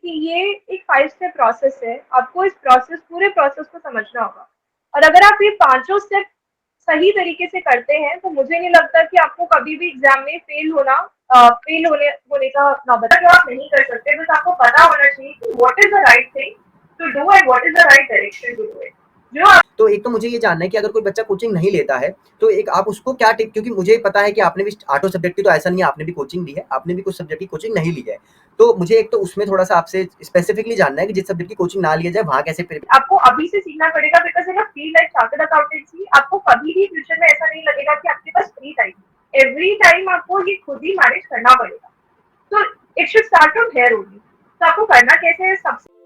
कि ये एक 5 स्टेप प्रोसेस है। आपको इस पूरे प्रोसेस को समझना होगा। और अगर आप ये पाँचों स्टेप सही तरीके से करते हैं, तो मुझे नहीं लगता कि आपको कभी भी एग्ज़ाम में फेल होने का नौबत जो आप नहीं कर सकते। बस आपको पता होना चाहिए कि what is the right thing to do and what is the right direction to do it. जो आप तो एक तो मुझे ये जानना है कि अगर कोई बच्चा कोचिंग नहीं लेता है, तो एक आप उसको क्या टिप, क्योंकि मुझे पता है कि आपने भी आर्ट्स सब्जेक्ट की, तो ऐसा नहीं है, आपने भी कोचिंग ली है, आपने भी कुछ सब्जेक्ट की कोचिंग नहीं ली है। तो मुझे एक तो उसमें थोड़ा-सा आपसे स्पेसिफिकली जानना है कि जिस सब्जेक्ट की कोचिंग ना लिया जाए, वहाँ कैसे आपको अभी से सीखना पड़ेगा, because in a field like chartered accountancy आपको कभी भी फ्यूचर में ऐसा नहीं लगेगा कि आपके पास फ्री टाइम। एवरी टाइम आपको ये खुद ही मैनेज करना पड़ेगा। तो it should start from here only. तो आपको करना कैसे है? सबसे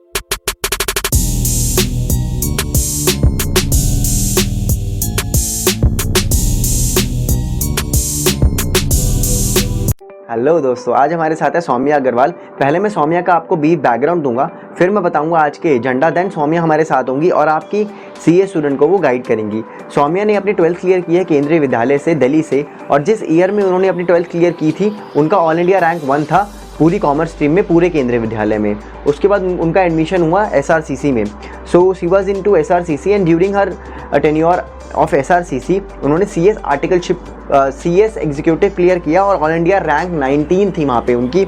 हेलो दोस्तों, आज हमारे साथ है सौम्या अग्रवाल। पहले मैं सौम्या का आपको ब्रीफ बैकग्राउंड दूंगा, फिर मैं बताऊंगा आज के एजेंडा। देन सौम्या हमारे साथ होंगी और आपकी सीए स्टूडेंट को वो गाइड करेंगी। सौम्या ने अपनी 12th क्लियर की है केंद्रीय विद्यालय से, दिल्ली से, और जिस ईयर में उन्होंने अपनी 12th क्लियर की थी उनका ऑल इंडिया रैंक 1 था पूरी कॉमर्स स्ट्रीम में, पूरे केंद्रीय विद्यालय में। उसके बाद उनका एडमिशन हुआ एसआरसीसी में। So she was into SRCC and during her tenure of SRCC उन्होंने CS articleship CS executive clear किया और ऑल इंडिया रैंक 19 थी वहाँ पे उनकी।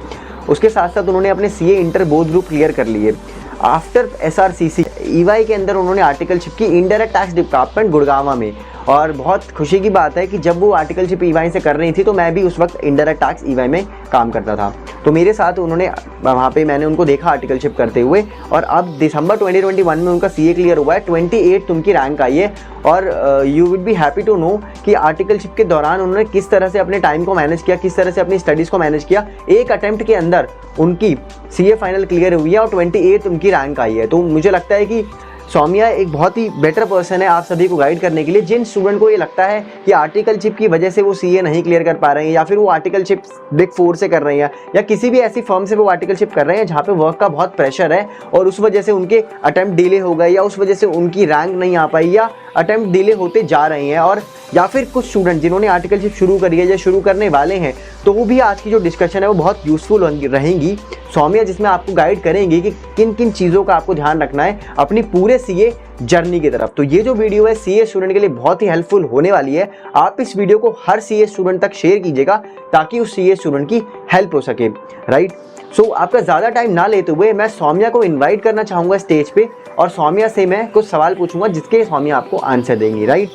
उसके साथ साथ उन्होंने अपने CA inter both group clear कर लिए। आफ्टर एसआरसीसी ईवाई के अंदर उन्होंने आर्टिकलशिप की इनडायरेक्ट टैक्स डिपार्टमेंट गुड़गांव में। और बहुत खुशी की बात है कि जब वो आर्टिकलशिप ईवाई से कर रही थी तो मैं भी उस वक्त इनडायरेक्ट टैक्स ईवाई में काम करता था। तो मेरे साथ उन्होंने वहाँ पे मैंने उनको देखा आर्टिकलशिप करते हुए। और अब दिसंबर 2021 में उनका सीए क्लियर हुआ है, 28 उनकी रैंक आई है। और you will be happy to know कि आर्टिकलशिप के दौरान उन्होंने किस तरह से अपने टाइम को मैनेज किया, किस तरह से अपनी स्टडीज़ को मैनेज किया। एक अटेम्प्ट के अंदर उनकी सीए फाइनल क्लियर हुई है और 28 उनकी रैंक आई है। तो मुझे लगता है कि सौम्या एक बहुत ही बेटर पर्सन है आप सभी को गाइड करने के लिए। जिन स्टूडेंट को ये लगता है कि आर्टिकलशिप की वजह से वो सीए नहीं क्लियर कर पा रहे हैं, या फिर वो आर्टिकलशिप बिग 4 से कर रहे हैं, या किसी भी ऐसी फर्म से वो आर्टिकलशिप कर रहे हैं जहाँ पे वर्क का बहुत प्रेशर है और उस वजह से उनके अटेम्प्ट डिले हो गए, या उस वजह से उनकी रैंक नहीं आ पाई, या अटेम्प्ट डिले होते जा रहे हैं, और या फिर कुछ स्टूडेंट जिन्होंने आर्टिकलशिप शुरू करी है या शुरू करने वाले हैं, तो वो भी आज की जो डिस्कशन है वो बहुत यूज़फुल रहेंगी। सौम्या जिसमें आपको गाइड करेंगी कि किन किन चीज़ों का आपको ध्यान रखना है अपनी पूरे सीए जर्नी की तरफ। तो ये जो वीडियो है सीए स्टूडेंट के लिए बहुत ही हेल्पफुल होने वाली है। आप इस वीडियो को हर सीए स्टूडेंट तक शेयर कीजिएगा ताकि उस सीए स्टूडेंट की हेल्प हो सके, राइट। सो आपका ज़्यादा टाइम ना लेते हुए मैं सौम्या को इन्वाइट करना चाहूँगा स्टेज पे, और सौम्या से मैं कुछ सवाल पूछूंगा जिसके सौम्या आपको आंसर देंगी, right.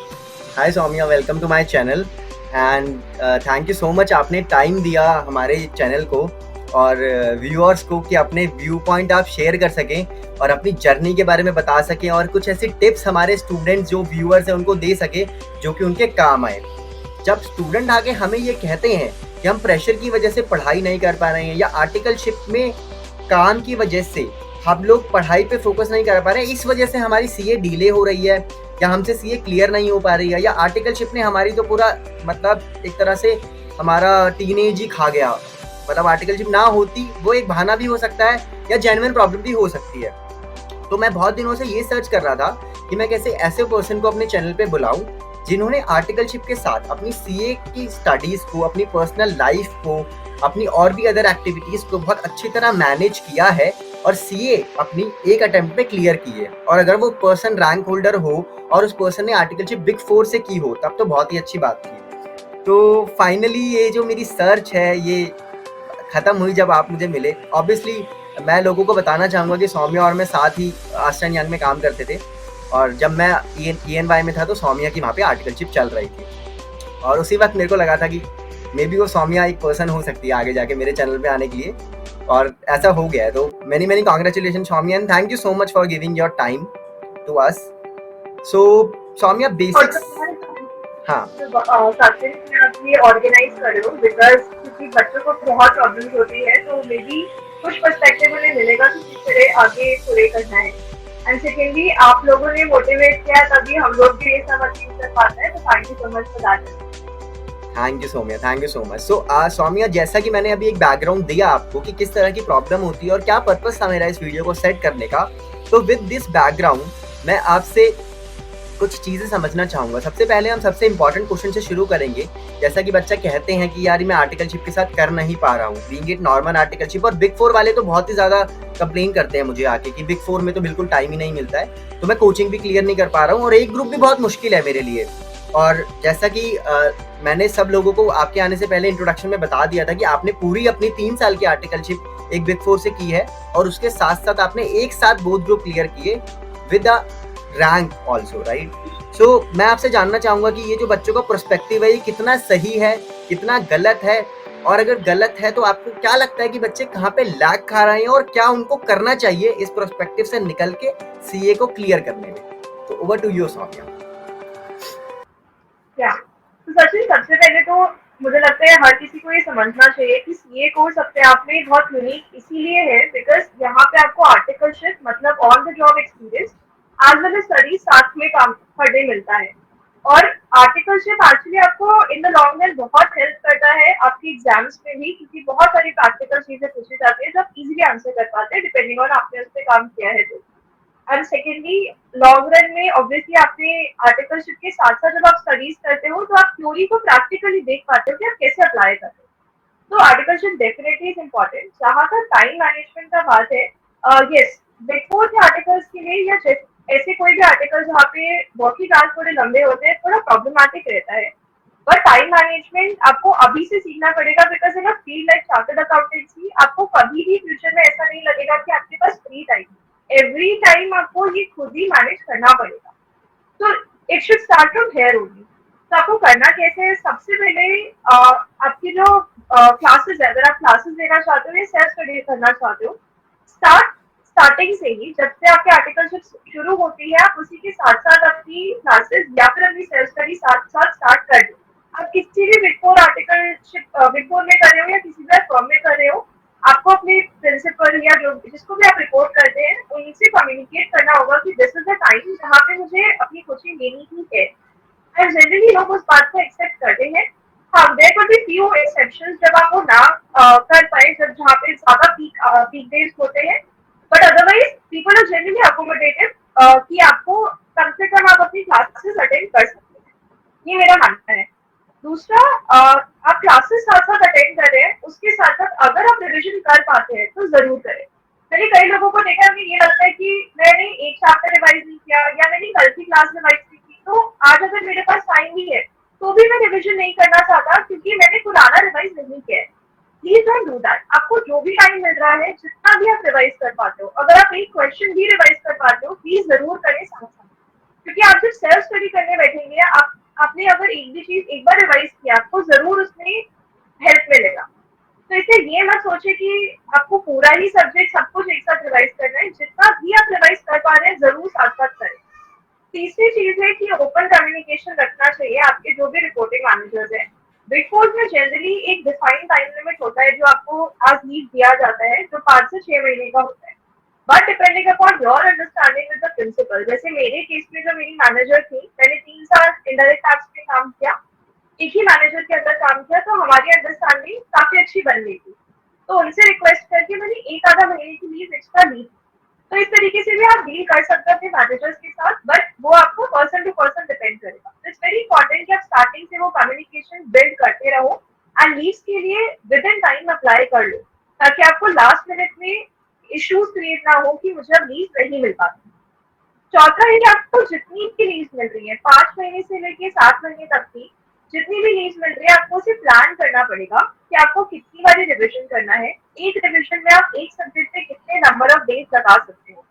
Hi Saumya, welcome to my channel and thank you so much, आपने टाइम दिया हमारे चैनल को और व्यूअर्स को कि अपने व्यू पॉइंट आप शेयर कर सकें और अपनी जर्नी के बारे में बता सकें, और कुछ ऐसी टिप्स हमारे स्टूडेंट्स जो व्यूअर्स हैं उनको दे सके जो कि उनके काम आए। जब स्टूडेंट आके हमें ये कहते हैं कि हम प्रेशर की वजह से पढ़ाई नहीं कर पा रहे हैं, या आर्टिकलशिप में काम की वजह से हम लोग पढ़ाई पे फोकस नहीं कर पा रहे हैं, इस वजह से हमारी सीए डिले हो रही है, या हमसे सीए क्लियर नहीं हो पा रही है, या आर्टिकलशिप ने हमारी तो पूरा मतलब एक तरह से हमारा टीनेज ही खा गया, मतलब आर्टिकलशिप ना होती वो एक बहाना भी हो सकता है या जेन्युइन प्रॉब्लम भी हो सकती है। तो मैं बहुत दिनों से ये सर्च कर रहा था कि मैं कैसे ऐसे पर्सन को अपने चैनल पे बुलाऊं जिन्होंने आर्टिकलशिप के साथ अपनी सीए की स्टडीज़ को, अपनी पर्सनल लाइफ को, अपनी और भी अदर एक्टिविटीज़ को बहुत अच्छी तरह मैनेज किया है और सीए अपनी एक अटेम्प्ट में क्लियर की है। और अगर वो पर्सन रैंक होल्डर हो और उस पर्सन ने आर्टिकलशिप बिग 4 से की हो, तब तो बहुत ही अच्छी बात थी। तो फाइनली ये जो मेरी सर्च है ये ख़त्म हुई जब आप मुझे मिले। ऑब्वियसली मैं लोगों को बताना चाहूँगा कि सौम्या और मैं साथ ही आर्ट्स एंड यंग में काम करते थे, और जब मैं ENY में था तो सौम्या की वहाँ पे आर्टिकलशिप चल रही थी, और उसी वक्त मेरे को लगा था कि मे बी वो सौम्या एक पर्सन हो सकती है आगे जाके मेरे चैनल पे आने के लिए, और ऐसा हो गया है। तो many congratulation Saumya, and thank you so much for giving your time to us. So Saumya basics, हाँ आप ये ऑर्गेनाइज कर रहे हो बिकॉज क्योंकि बच्चों को बहुत प्रॉब्लम्स होती है, तो मे बी कुछ पर्सपेक्टिव उन्हें मिलेगा कि किस तरह आगे पूरे करना है। एंड सेकेंडली आप लोगों ने मोटिवेट किया तभी हम लोग भी ये सब अचीव कर पाते हैं, तो thank you so much for that. Thank you Saumya, thank you so much. So Saumya, जैसा कि मैंने अभी एक बैकग्राउंड दिया आपको कि किस तरह की प्रॉब्लम होती है और क्या पर्पस था मेरा इस वीडियो को सेट करने का, तो विद दिस बैकग्राउंड मैं आपसे कुछ चीज़ें समझना चाहूँगा। सबसे पहले हम सबसे इम्पोर्टेंट क्वेश्चन से शुरू करेंगे। जैसा कि बच्चा कहते हैं कि यार मैं आर्टिकलशिप के साथ कर नहीं पा रहा हूँ, बीइंग इट नॉर्मल आर्टिकलशिप। और बिग 4 वाले तो बहुत ही ज़्यादा कंप्लेन करते हैं मुझे आके कि बिग 4 में तो बिल्कुल टाइम ही नहीं मिलता है, तो मैं कोचिंग भी क्लियर नहीं कर पा रहा हूँ और एक ग्रुप भी बहुत मुश्किल है मेरे लिए। और जैसा कि मैंने सब लोगों को आपके आने से पहले इंट्रोडक्शन में बता दिया था कि आपने पूरी अपनी 3 साल की आर्टिकलशिप एक बिग 4 से की है और उसके साथ-साथ आपने एक साथ बोथ ग्रुप क्लियर किए with the rank also, right? So मैं आपसे जानना चाहूँगा कि ये जो बच्चों का पर्सपेक्टिव है ये कितना सही है, कितना गलत है? और अगर गलत है तो आपको क्या लगता है कि बच्चे कहाँ पे लैग खा रहे हैं और क्या उनको करना चाहिए इस पर्सपेक्टिव से निकल के सीए को क्लियर करने में? तो ओवर टू यू सौम्या। क्या तो सचिन, सबसे पहले तो मुझे लगता है हर किसी को ये समझना चाहिए कि सीए कोर्स अपने आप में बहुत यूनिक इसीलिए है बिकॉज यहाँ पे आपको आर्टिकलशिप मतलब on the job experience as well as study साथ में काम करने मिलता है। और आर्टिकलशिप एक्चुअली आपको इन द लॉन्ग रन बहुत हेल्प करता है आपकी एग्जाम्स में भी, क्योंकि बहुत सारी प्रैक्टिकल चीजें पूछी जाती है जो आप इजीली आंसर कर पाते हैं डिपेंडिंग ऑन आपने उस पर काम किया है तो। एंड सेकेंडली, लॉन्ग रन में ऑब्वियसली आपने आर्टिकलशिप के साथ साथ जब आप स्टडीज करते हो तो आप थ्योरी को प्रैक्टिकली देख पाते हो कि आप कैसे अप्लाई करते हो। तो आर्टिकलशिप डेफिनेटली इज इम्पोर्टेंट। जहाँ तक टाइम मैनेजमेंट का बात है, यस, बिफोर के आर्टिकल्स के लिए या ऐसे कोई भी आर्टिकल जहाँ पे वर्किंग आवर्स थोड़े लंबे होते हैं थोड़ा प्रॉब्लमैटिक रहता है। बट टाइम मैनेजमेंट आपको अभी से सीखना पड़ेगा because in a field like chartered accountancy आपको कभी भी फ्यूचर में ऐसा नहीं लगेगा कि आपके पास फ्री टाइम। एवरी टाइम आपको ये खुद ही मैनेज करना पड़ेगा। तो it should start from here only. तो आपको करना कैसे है, सबसे पहले आपकी जो क्लासेस है, अगर आप क्लासेस लेना चाहते हो या सेल्फ स्टडी करना चाहते हो, स्टार्टिंग से ही जब से आपके आर्टिकलशिप शुरू होती है आप उसी के साथ साथ अपनी क्लासेस या फिर अपनी सेल्फ स्टडी साथ साथ स्टार्ट कर दो। आप किसी भी big four articleship big four में कर रहे हो या किसी भी फर्म में कर रहे हो, आपको अपने प्रिंसिपल या जो जिसको भी आप रिपोर्ट करते हैं उनसे कम्युनिकेट करना होगा कि दिस इज द टाइम जहाँ पे मुझे अपनी कोचिंग लेनी ही है। एंड जनरली लोग उस बात को एक्सेप्ट करते हैं। हाँ, there could be few exceptions जब आप वो ना कर पाए, जब जहाँ पे ज्यादा पीक डेज होते हैं। But otherwise people are generally accommodative कि आपको कम से कम आप अपनी क्लासेस अटेंड कर सकते हैं। ये मेरा मानना है। दूसरा, आप क्लासेस साथ साथ अटेंड कर रहे हैं, उसके साथ साथ अगर आप रिविजन कर पाते हैं तो जरूर करें। मैंने कई लोगों को देखा है, उन्हें ये लगता है कि मैंने एक चैप्टर रिवाइज नहीं किया या मैंने कल की क्लास रिवाइज नहीं की, तो आज अगर मेरे पास टाइम भी है तो भी मैं रिविजन नहीं करना चाहता क्योंकि मैंने पुराना रिवाइज नहीं किया है। Please don't do that. आपको जो भी टाइम मिल रहा है, जितना भी आप रिवाइज कर पाते हो, अगर आप एक क्वेश्चन भी रिवाइज कर पाते हो प्लीज जरूर करें साथ साथ। क्योंकि आप जब सेल्फ स्टडी करने बैठेंगे, आपने अगर एक भी चीज एक बार रिवाइज किया आपको जरूर उसमें हेल्प मिलेगा। तो इसलिए ये मत सोचे कि आपको पूरा ही सब्जेक्ट सब कुछ एक साथ रिवाइज करना है। जितना भी आप रिवाइज कर पा रहे हैं जरूर साथ साथ करें। तीसरी चीज है कि ओपन कम्युनिकेशन रखना चाहिए आपके जो भी रिपोर्टिंग मैनेजर्स हैं। बिग फोर में जनरली एक डिफाइंड टाइम लिमिट होता है जो आपको आज लीव दिया जाता है, जो 5 से 6 महीने का होता है। But depending upon your understanding with the principal, जैसे मेरे केस में जो मेरी मैनेजर थी, मैंने 3 साल इंडायरेक्ट टैक्स में काम किया, एक ही मैनेजर के अंदर काम किया, तो हमारी अंडरस्टैंडिंग काफी अच्छी बन गई थी। तो उनसे रिक्वेस्ट करके मैंने एक आधा महीने की लीव एक्स्ट्रा ली। तो इस तरीके से भी आप डील कर सकते हो अपने मैनेजर्स के साथ, बट वो आपको पर्सन टू पर्सन डिपेंड करेगा। तो इट्स वेरी इंपॉर्टेंट कि आप स्टार्टिंग से वो कम्युनिकेशन बिल्ड करते रहो एंड लीव्स के लिए विद इन टाइम अप्लाई कर लो, ताकि आपको लास्ट मिनट में इश्यूज क्रिएट ना हो कि मुझे अब लीव नहीं मिल पाती। चौथा है कि आपको जितनी भी लीव मिल रही है, 5 महीने से लेके 7 महीने तक की जितनी भी लीव मिल रही है, आपको उसे प्लान करना पड़ेगा कि आपको कितनी बारी रिविजन करना है। एक रिविजन में आप एक सब्जेक्ट पे कितने नंबर ऑफ डेज लगा सकते हो।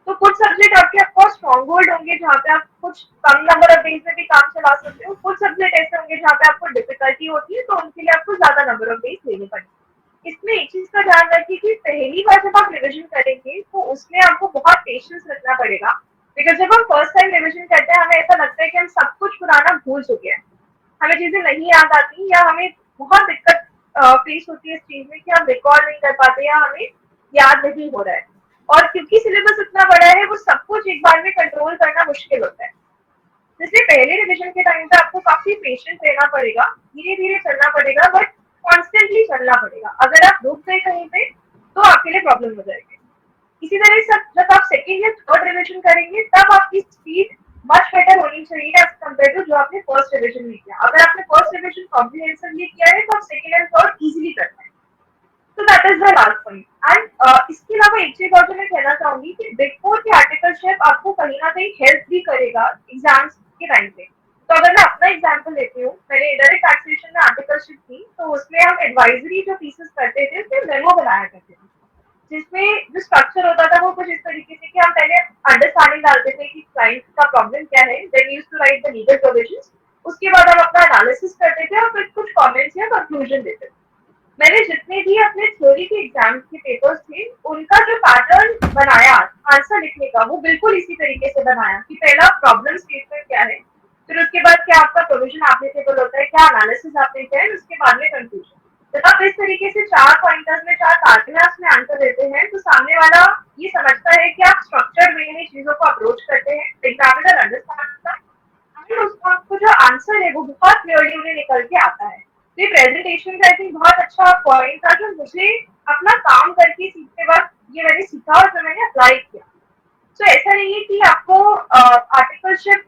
तो कुछ सब्जेक्ट आपके ऑफकोर्स स्ट्रॉन्ग होल्ड होंगे जहाँ पे आप कुछ कम नंबर ऑफ डेज में भी काम चला सकते हो। कुछ सब्जेक्ट ऐसे होंगे जहाँ पे आपको डिफिकल्टी होती है, तो उनके लिए आपको ज्यादा नंबर ऑफ डेज लेने पड़ेंगे। इसमें एक चीज का ध्यान रखिए कि पहली बार जब आप रिविजन करेंगे तो उसमें आपको बहुत पेशेंस रखना पड़ेगा। बिकॉज जब हम फर्स्ट टाइम रिविजन करते हैं हमें ऐसा लगता है कि हम सब कुछ पुराना भूल चुके हैं, हमें चीजें नहीं याद आती या हमें बहुत दिक्कत फेस होती है इस चीज में कि हम रिकॉर्ड नहीं कर पाते या हमें याद नहीं हो रहा है। और क्योंकि सिलेबस इतना बड़ा है वो सब कुछ एक बार में कंट्रोल करना मुश्किल होता है। इसलिए पहले रिविजन के टाइम पे आपको काफी पेशेंस रहना पड़ेगा, धीरे धीरे चलना पड़ेगा, बट कॉन्स्टेंटली चलना पड़ेगा। अगर आप रुक गए कहीं पे तो आपके लिए प्रॉब्लम हो जाएगी। इसी तरह से जब आप सेकेंड या थर्ड रिविजन करेंगे तब आपकी स्पीड मच बेटर होनी चाहिए एज कम्पेयर टू जो आपने फर्स्ट रिविजन में किया। अगर आपने फर्स्ट रिविजन कॉम्प्रिहेंसिवली किया है तो आप सेकेंड एंड थर्ड इजीली कर पाएंगे। तो that is the last point. And इसके अलावा एक चीज और जो मैं कहना चाहूंगी कि बिग फोर की आर्टिकलशिप आपको कहीं ना कहीं हेल्प भी करेगा एग्जाम्स के टाइम पे। तो अगर मैं अपना एग्जाम्पल लेती हूँ, मैंने इनडायरेक्ट टैक्सेशन में आर्टिकलशिप की, तो उसमें हम एडवाइजरी जो पीसेस करते थे उसमें मेमो बनाया करते थे, जिसमें जो स्ट्रक्चर होता था वो कुछ इस तरीके से कि हम पहले अंडरस्टैंडिंग डालते थे कि क्लाइंट का प्रॉब्लम क्या है, then used to write the legal provisions, उसके बाद हम अपना एनालिसिस करते थे और फिर कुछ कमेंट्स या कंक्लूजन देते थे। मैंने जितने भी अपने थ्योरी के एग्जाम के पेपर्स थे उनका जो पैटर्न बनाया आंसर लिखने का, वो बिल्कुल इसी तरीके से बनाया कि पहला प्रॉब्लम स्टेटमेंट क्या है, फिर उसके बाद क्या आपका प्रोविजन एप्लीकेबल होता है, क्या एनालिसिस आपने किया है, उसके बाद में कंक्लूजन। जब आप इस तरीके से 4 पॉइंटर्स में 4 पैराग्राफ्स में आंसर देते हैं तो सामने वाला ये समझता है कि आप स्ट्रक्चर्ड वे में चीजों को अप्रोच करते हैं, एग्जामिनर अंडरस्टैंड उसका आपको जो आंसर है वो बहुत क्लियरली उन्हें निकल के आता है। तो ये प्रेजेंटेशन का आई थिंक बहुत अच्छा पॉइंट था जो मुझे अपना काम करके सीखते वक्त ये मैंने सीखा और जो मैंने अप्लाई किया। तो ऐसा नहीं है कि आपको आर्टिकलशिप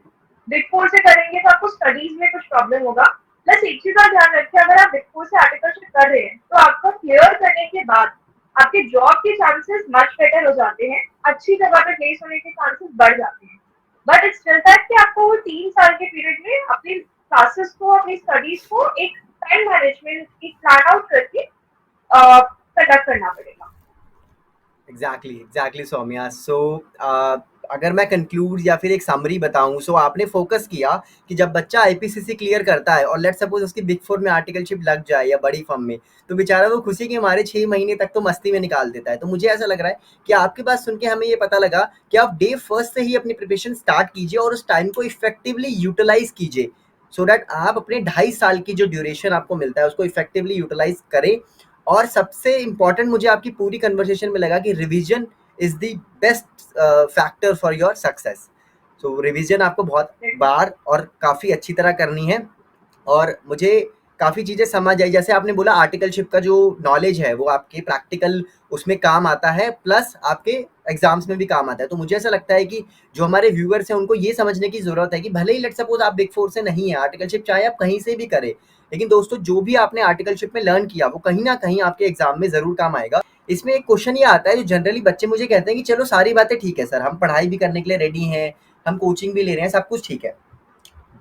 बिग फोर से करेंगे तो आपको स्टडीज में कुछ प्रॉब्लम होगा। प्लस एक चीज का ध्यान रखिए, अगर आप बिग फोर से आर्टिकलशिप कर रहे हैं तो आपको क्लियर करने के बाद आपके जॉब के चांसेस मच बेटर हो जाते हैं, अच्छी जगह पे प्लेस होने के चांसेस बढ़ जाते हैं। बट इट्स स्टिल दैट कि आपको वो 3 साल के पीरियड में अपनी क्लासेस को, अपनी स्टडीज को एक टाइम मैनेजमेंट, एक प्लान आउट करके कंडक्ट करना पड़ेगा। एग्जैक्टली सौम्या। सो अगर मैं कंक्लूड या फिर एक समरी बताऊं, सो आपने फोकस किया कि जब बच्चा आईपीसीसी क्लियर करता है और लेट सपोज उसकी बिग फोर में आर्टिकलशिप लग जाए या बड़ी फर्म में, तो बेचारा वो खुशी के हमारे 6 महीने तक तो मस्ती में निकाल देता है। तो मुझे ऐसा लग रहा है कि आपकी बात सुन के हमें ये पता लगा कि आप डे फर्स्ट से ही अपनी प्रिपरेशन स्टार्ट कीजिए और उस टाइम को इफेक्टिवली यूटिलाइज कीजिए, सो दैट आप अपने 2.5 साल की जो ड्यूरेशन आपको मिलता है उसको इफेक्टिवली यूटिलाइज करें। और सबसे इम्पॉर्टेंट मुझे आपकी पूरी कन्वर्सेशन में लगा कि revision is the best factor for your success. So revision आपको बहुत बार और काफ़ी अच्छी तरह करनी है। और मुझे काफ़ी चीज़ें समझ आई, जैसे आपने बोला आर्टिकलशिप का जो नॉलेज है वो आपके प्रैक्टिकल उसमें काम आता है, प्लस आपके एग्जाम्स में भी काम आता है। तो मुझे ऐसा लगता है कि जो हमारे व्यूअर्स हैं उनको ये समझने की ज़रूरत है कि भले ही लेट सपोज आप बिग फोर से नहीं है, आर्टिकलशिप चाहे आप कहीं से भी करें, लेकिन दोस्तों जो भी आपने आर्टिकलशिप में लर्न किया वो कहीं ना कहीं आपके एग्जाम में ज़रूर काम आएगा। इसमें एक क्वेश्चन ये आता है जो जनरली बच्चे मुझे कहते हैं कि चलो सारी बातें ठीक है सर, हम पढ़ाई भी करने के लिए रेडी हैं, हम कोचिंग भी ले रहे हैं, सब कुछ ठीक है,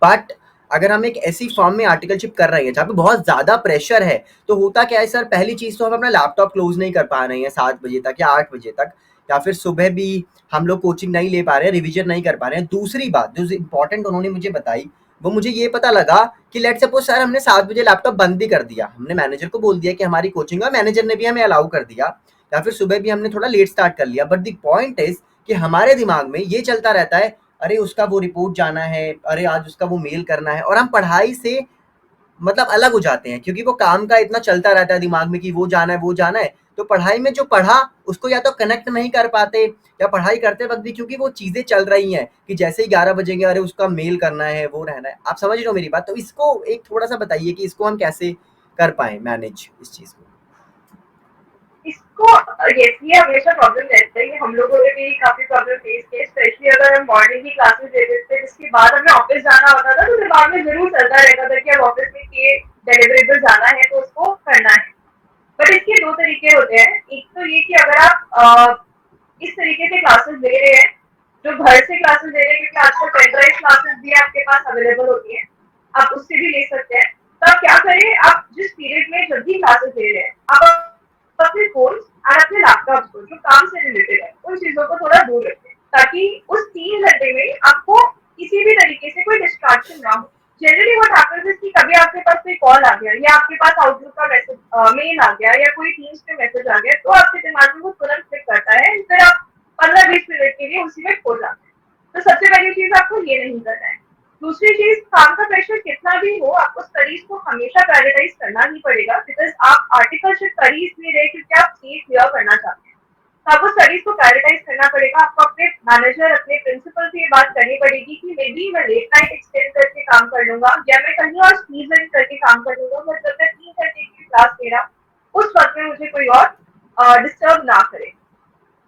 बट अगर हम एक ऐसी फॉर्म में आर्टिकलशिप कर रहे हैं जहाँ पे बहुत ज़्यादा प्रेशर है, तो होता क्या है सर, पहली चीज़ तो हम अपना लैपटॉप क्लोज नहीं कर पा रहे हैं 7 बजे तक या 8 बजे तक, या फिर सुबह भी हम लोग कोचिंग नहीं ले पा रहे हैं, रिवीजन नहीं कर पा रहे हैं। दूसरी बात जो इंपॉर्टेंट उन्होंने मुझे बताई, वो मुझे ये पता लगा कि लेट सपोज सर हमने 7 बजे लैपटॉप बंद भी कर दिया, हमने मैनेजर को बोल दिया कि हमारी कोचिंग है, मैनेजर ने भी हमें अलाउ कर दिया, या फिर सुबह भी हमने थोड़ा लेट स्टार्ट कर लिया, बट द पॉइंट इज कि हमारे दिमाग में ये चलता रहता है, अरे उसका वो रिपोर्ट जाना है, अरे आज उसका वो मेल करना है, और हम पढ़ाई से मतलब अलग हो जाते हैं क्योंकि वो काम का इतना चलता रहता है दिमाग में कि वो जाना है वो जाना है। तो पढ़ाई में जो पढ़ा उसको या तो कनेक्ट नहीं कर पाते, या पढ़ाई करते वक्त भी क्योंकि वो चीज़ें चल रही हैं कि जैसे ही 11 बजेंगे अरे उसका मेल करना है, वो रहना है। आप समझ रहे हो मेरी बात? तो इसको एक थोड़ा सा बताइए कि इसको हम कैसे कर पाए मैनेज इस चीज़ को। इसको यस, ये हमेशा प्रॉब्लम रहता है, ये हम लोगों ने भी काफी प्रॉब्लम फेस की, स्पेशली अगर हम मॉर्निंग की क्लासेस देते थे जिसके बाद हमें ऑफिस जाना होता था तो दिमाग में जरूर चलता रहता था कि अब ऑफिस में ये डिलीवरेबल जाना है तो उसको करना है। बट इसके दो तरीके होते हैं। एक तो ये कि अगर आप इस तरीके से क्लासेस दे रहे हैं, जो घर से क्लासेस दे रहे हैं, क्योंकि आजकल पेनड्राइव क्लासेस भी आपके पास अवेलेबल होती है, आप उससे भी ले सकते हैं। तो आप क्या करें, आप जिस पीरियड में जब भी क्लासेस दे रहे हैं आप अपने फोन और अपने लैपटॉप को जो काम से रिलेटेड है उन चीजों को थोड़ा दूर रखें, ताकि उस 3 घंटे में आपको किसी भी तरीके से कोई डिस्ट्रैक्शन ना हो। जनरली व्हाट हैपेंस इज कि कभी आपके पास कोई कॉल आ गया या आपके पास आउटलुक का मैसेज, मेल आ गया या कोई टीम्स पे मैसेज आ गया, तो आपके दिमाग में वो तुरंत क्लिक करता है, फिर आप 15-20 मिनट के लिए उसी में खो जाते हैं। तो सबसे पहली चीज आपको ये नहीं करना है। दूसरी चीज, काम का प्रेशर कितना भी हो आपको स्टडीज को हमेशा प्रायोरिटाइज करना ही पड़ेगा, बिकॉज आप आर्टिकलशिप कर ही इसलिए रहे क्योंकि आप सीट क्लियर करना चाहते हैं। तो आपको स्टडीज को प्रायोरिटाइज करना पड़ेगा। आपको अपने मैनेजर, अपने प्रिंसिपल से ये बात करनी पड़ेगी कि मे बी मैं लेट नाइट एक्सटेंड करके काम कर लूंगा या मैं कहीं और स्क्वीज इन करके काम कर लूंगा, बट जब मैं 3 घंटे की क्लास ले रहा उस वक्त में मुझे कोई और डिस्टर्ब ना करे।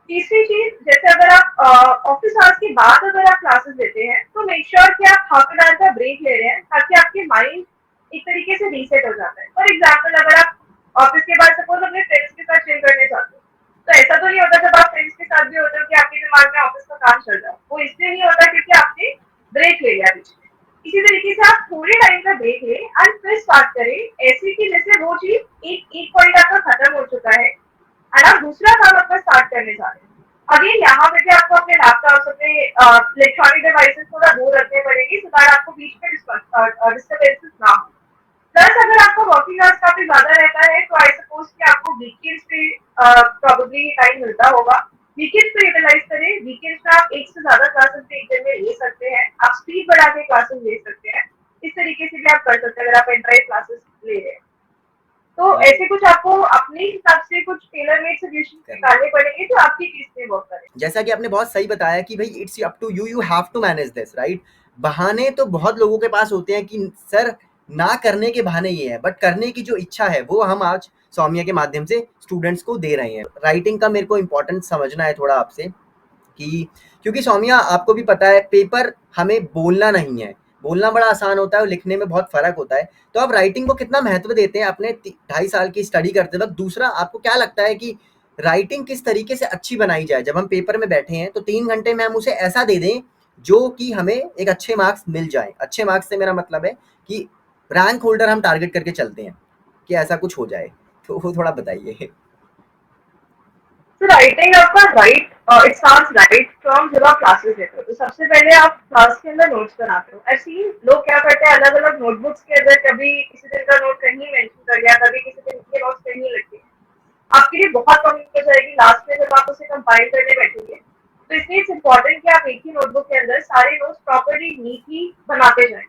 तीसरी चीज, जैसे अगर आप ऑफिस आवर्स के बाद अगर आप क्लासेस लेते हैं तो मेक श्योर कि आप हाफ एन आवर का ब्रेक ले रहे हैं ताकि आपके माइंड एक तरीके से रीसेट हो जाता है। फॉर एग्जाम्पल अगर आप ऑफिस के बाद सपोज अपने फ्रेंड्स के साथ चिल करने जाते हो तो ऐसा तो नहीं होता जब आप फ्रेंड्स के साथ भी होते हो कि आपके दिमाग में ऑफिस का काम चल रहा है। वो इसलिए नहीं होता क्योंकि आपने ब्रेक ले लिया बीच में। इसी तरीके से आप थोड़े टाइम का ब्रेक लें एंड फिर स्टार्ट करें ऐसे कि जैसे वो चीज एक एक पॉइंट आपका खत्म हो चुका है एंड आप दूसरा काम अपना स्टार्ट करने जा रहे हैं। अगेन यहाँ पे भी आपको अपने लैपटॉप अपने इलेक्ट्रॉनिक डिवाइसेस थोड़ा दूर रखने पड़ेंगे सो दैट आपको बीच में डिस्टर्बेंसेस ना हो। प्लस अगर आपका वर्किंग आवर्स काफी ज्यादा रहता है तो आई सपोज कि आपको वीकेंड्स पे प्रोबेबली टाइम मिलता होगा। वीकेंड्स पे यूटिलाइज करें। वीकेंड्स में आप एक से ज्यादा क्लासेस भी एक दिन में ले सकते हैं। आप स्पीड बढ़ा के क्लासेस ले सकते हैं। इस तरीके से भी आप कर सकते हैं अगर आप एंड्रॉइड क्लासेस ले रहे हैं तो ऐसे कुछ आपको अपने हिसाब से कुछ टेलर मेड सॉल्यूशन निकालने पड़ेंगे जो आपकी केस में वर्क करें। जैसा कि आपने बहुत सही बताया कि भाई it's up to you, you have to manage this, right. बहाने तो बहुत लोगों के पास होते हैं कि सर ना करने के बहाने ये है, बट करने की जो इच्छा है वो हम आज सौम्या के माध्यम से स्टूडेंट्स को दे रहे हैं। राइटिंग का मेरे को इम्पोर्टेंस समझना है थोड़ा आपसे कि क्योंकि सौम्या आपको भी पता है पेपर हमें बोलना नहीं है, बोलना बड़ा आसान होता है और लिखने में बहुत फ़र्क होता है। तो आप राइटिंग को कितना महत्व देते हैं अपने 2.5 साल की स्टडी करते वक़्त? दूसरा आपको क्या लगता है कि राइटिंग किस तरीके से अच्छी बनाई जाए? जब हम पेपर में बैठे हैं तो 3 घंटे में हम उसे ऐसा दे दें जो कि हमें एक अच्छे मार्क्स मिल जाएँ। अच्छे मार्क्स से मेरा मतलब है कि रैंक होल्डर हम टारगेट करके चलते हैं कि ऐसा कुछ हो जाए। तो वो थोड़ा बताइए। तो राइटिंग आपका right it sounds right from जब आप क्लासेस लेते हो तो सबसे पहले आप क्लास के अंदर नोट्स बनाते हो। ऐसे ही लोग क्या करते हैं अलग अलग नोटबुक्स के अंदर कभी किसी दिन का नोट कहीं मेंशन कर दिया कभी किसी दिन के नोट्स कहीं लिख दिए। आपके लिए बहुत कम हो जाएगी लास्ट में जब आप उसे कंपाइल करने बैठेंगे। तो इसलिए इट्स इम्पोर्टेंट कि आप एक ही नोटबुक के अंदर सारे नोट्स प्रॉपर्ली नीटली बनाते जाएं।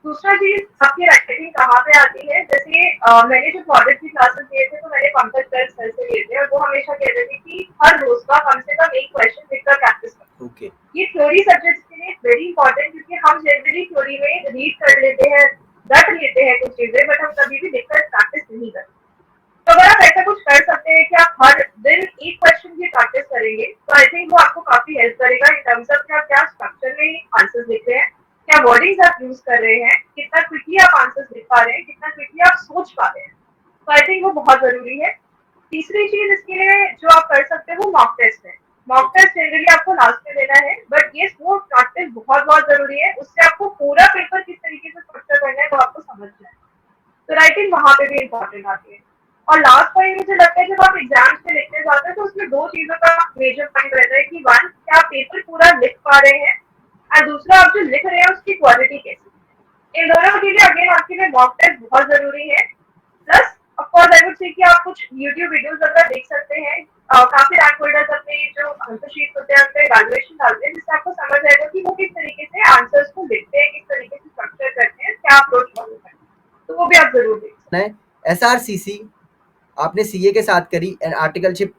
दूसरा चीज आपकी राइटिंग कहाँ पे आती है जैसे मैंने जो प्रोजेक्ट की क्लासेस लिए थे तो मैंने पंकज सर से लिए थे और वो हमेशा कहते थे कि हर रोज का कम से कम एक क्वेश्चन लिखकर प्रैक्टिस करो। ओके। ये थ्योरी सब्जेक्ट्स के लिए वेरी इंपॉर्टेंट क्योंकि हम जनरली थ्योरी में रीड कर लेते हैं रट लेते हैं कुछ चीजें बट हम कभी भी लिखकर प्रैक्टिस नहीं करते। तो अगर आप ऐसा कुछ कर सकते हैं कि आप हर दिन एक क्वेश्चन की प्रैक्टिस करेंगे तो आई थिंक वो आपको काफी हेल्प करेगा इन टर्म्स ऑफ कि आप क्या स्ट्रक्चर में आंसर्स लिख रहे हैं क्या वर्डिंग्स आप यूज कर रहे हैं कितना क्विकली आप आंसर्स लिख पा रहे हैं कितना क्विकली आप सोच पा रहे हैं। तो आई थिंक वो बहुत जरूरी है। तीसरी चीज इसके लिए जो आप कर सकते हो वो मॉक टेस्ट है। मॉक टेस्ट जनरली आपको लास्ट में देना है बट ये वो प्रैक्टिस बहुत बहुत जरूरी है। उससे आपको पूरा पेपर किस तरीके से स्ट्रक्चर करना है वो आपको समझना है। तो राइटिंग वहां पे भी इम्पोर्टेंट आती है। और लास्ट पॉइंट मुझे लगता है जब आप एग्जाम्स पे लिखने जाते हैं तो उसमें दो चीजों का मेजर पॉइंट रहता है कि वन क्या आप पेपर पूरा लिख पा रहे हैं और दूसरा आप जो लिख रहे हैं उसकी क्वालिटी कैसी है। इन दोनों के लिए अगेन आपके लिए मॉक टेस्ट बहुत जरूरी है। Plus of course I would say कि आप कुछ यूट्यूब वीडियोस अगर देख सकते हैं काफी रैंक होल्डर्स अपने जो आंसर शीट होते हैं उनका इवैल्यूएशन डालते हैं जिससे आपको समझ आएगा कि वो किस तरीके से आंसर्स को लिखते हैं किस तरीके से स्ट्रक्चर करते हैं क्या अप्रोच फॉलो करते हैं। तो वो भी आप जरूर देखें। SRCC आपने सीए के साथ करी, आर्टिकलशिप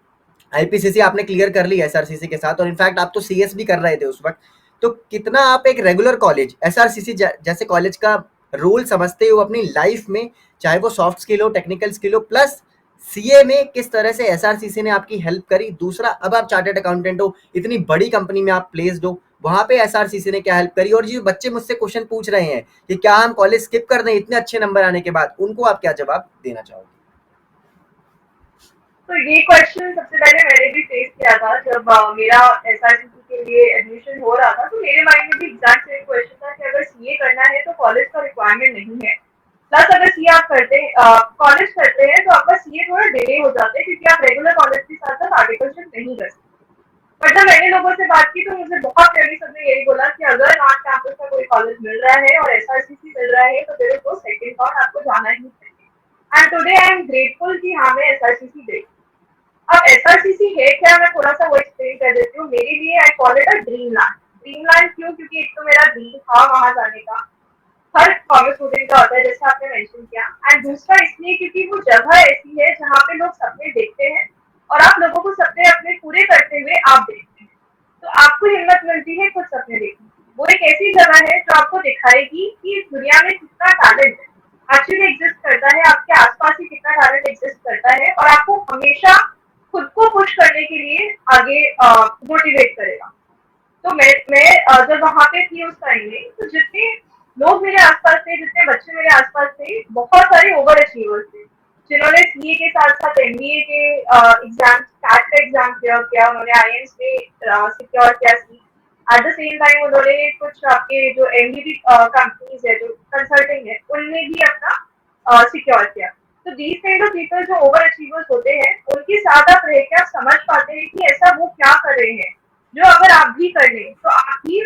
आईपीसीसी आपने क्लियर कर ली एसआरसीसी के साथ और इनफैक्ट आप तो सीएस भी कर रहे थे उस वक्त। तो कितना आप एक रेगुलर कॉलेज एसआरसीसी जैसे कॉलेज का रोल समझते हो अपनी लाइफ में, चाहे वो सॉफ्ट स्किल हो टेक्निकल स्किल हो, प्लस सीए में किस तरह से एसआरसीसी ने आपकी हेल्प करी? दूसरा अब आप चार्टर्ड अकाउंटेंट हो, इतनी बड़ी कंपनी में आप प्लेस्ड हो, वहां पे एसआरसीसी ने क्या हेल्प करी? और जो बच्चे मुझसे क्वेश्चन पूछ रहे हैं कि क्या हम कॉलेज स्किप कर दें इतने अच्छे नंबर आने के बाद, उनको आप क्या जवाब देना चाहोगे? तो ये क्वेश्चन सबसे पहले मैंने भी फेस किया था जब मेरा एसआरसीसी के लिए एडमिशन हो रहा था तो मेरे माइंड में भी एग्जैक्ट सेम क्वेश्चन था कि अगर सीए करना है तो कॉलेज का रिक्वायरमेंट नहीं है। प्लस अगर सीए आप करते कॉलेज करते हैं तो आपका सीए थोड़ा डिले हो जाता है क्योंकि आप रेगुलर कॉलेज के साथ साथ आर्टिकलशिप नहीं कर सकते। बट जब मैंने लोगों से बात की तो मुझे बहुत क्लियरली सबने यही बोला कि अगर नॉर्थ कैंपस का कोई कॉलेज मिल रहा है और एसआरसीसी मिल रहा है तो there is no second thought आपको जाना ही चाहिए। And today I am grateful कि हाँ मैं एसआरसीसी गई। अब एसआरसीसी है क्या मैं थोड़ा सा वो एक्सप्लेन कर देती हूँ। मेरे लिए I call it a dream land. Dream land क्यों? क्योंकि एक तो मेरा ड्रीम था वहां जाने का, हर कॉलेज स्टूडेंट का होता है जैसे आपने मेंशन किया। एंड दूसरा इसलिए क्योंकि वो जगह ऐसी है जहाँ पे लोग सपने देखते हैं और आप लोगों को सपने अपने पूरे करते हुए आप देखते हैं तो आपको हिम्मत मिलती है कुछ सपने देखने की। वो एक ऐसी जगह है जो आपको दिखाएगी कि इस दुनिया में कितना टैलेंट एक्चुअली एग्जिस्ट करता है, आपके आसपास ही कितना टैलेंट एग्जिस्ट करता है और आपको हमेशा खुद को पुश करने के लिए आगे मोटिवेट करेगा। तो मैं जब वहाँ पे थी उस टाइम में, तो जितने लोग मेरे आसपास थे, जितने बच्चे मेरे आसपास थे, बहुत सारे ओवर अचीवर्स थे, जिन्होंने सीए के साथ साथ एमबीए के एग्जाम, कैट का एग्जाम क्लियर किया, उन्होंने आईएएस में सिक्योर किया seat. At the same time उन्होंने कुछ आपके जो एमबीबी कंपनीज है, जो कंसल्टिंग है, उनमें भी अपना सिक्योर किया। तो दीज काइंड ऑफ पीपल जो ओवर अचीवर्स होते हैं, उनके साथ आप रह के आप समझ पाते हैं कि ऐसा वो क्या कर रहे हैं, जो अगर आप भी कर लें तो आप भी